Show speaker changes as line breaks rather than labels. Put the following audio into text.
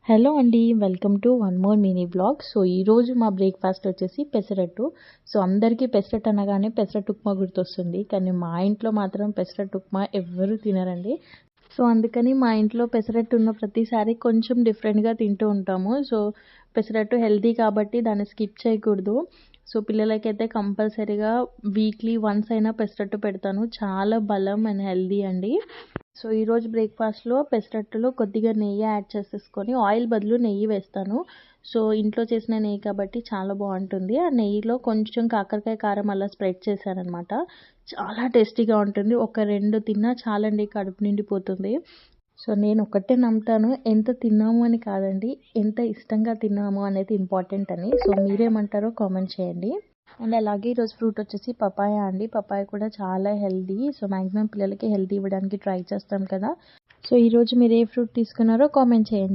Hello అండి. Welcome to one more mini blog. So ఈరోజు మా బ్రేక్ఫాస్ట్ వచ్చేసి పెసరట్టు. సో అందరికీ పెసరట్టు అనగానే పెసరట్టు ఉప్మా గుర్తొస్తుంది. కానీ మా ఇంట్లో మాత్రం పెసరట్టు ఉప్మా ఎవ్వరూ తినరండి. సో అందుకని మా ఇంట్లో పెసరట్టు ఉన్న ప్రతిసారి కొంచెం డిఫరెంట్గా తింటూ ఉంటాము. సో పెసరట్టు హెల్తీ కాబట్టి దాన్ని స్కిప్ చేయకూడదు. సో పిల్లలకైతే కంపల్సరీగా వీక్లీ వన్స్ అయినా పెసరట్టు పెడతాను. చాలా బలం అండ్ హెల్తీ అండి. సో ఈరోజు బ్రేక్ఫాస్ట్లో పెసరట్టులో కొద్దిగా నెయ్యి యాడ్ చేసేసుకొని ఆయిల్ బదులు నెయ్యి వేస్తాను. సో ఇంట్లో చేసిన నెయ్యి కాబట్టి చాలా బాగుంటుంది. ఆ నెయ్యిలో కొంచెం కాకరకాయ కారం అలా స్ప్రెడ్ చేశానమాట. చాలా టేస్టీగా ఉంటుంది. ఒక 2 తిన్నా చాలండి, కడుపు నిండిపోతుంది. సో నేను ఒకటే నమ్ముతాను, ఎంత తిన్నాము అని కాదండి, ఎంత ఇష్టంగా తిన్నాము అనేది ఇంపార్టెంట్ అని. సో మీరేమంటారో కామెంట్ చేయండి. అండ్ అలాగే ఈరోజు ఫ్రూట్ వచ్చేసి పపాయ అండి. పపాయ కూడా చాలా హెల్దీ. సో మ్యాక్సిమం పిల్లలకి హెల్దీ ఇవ్వడానికి ట్రై చేస్తాం కదా. సో ఈరోజు మీరు ఏ ఫ్రూట్ తీసుకున్నారో కామెంట్ చేయండి.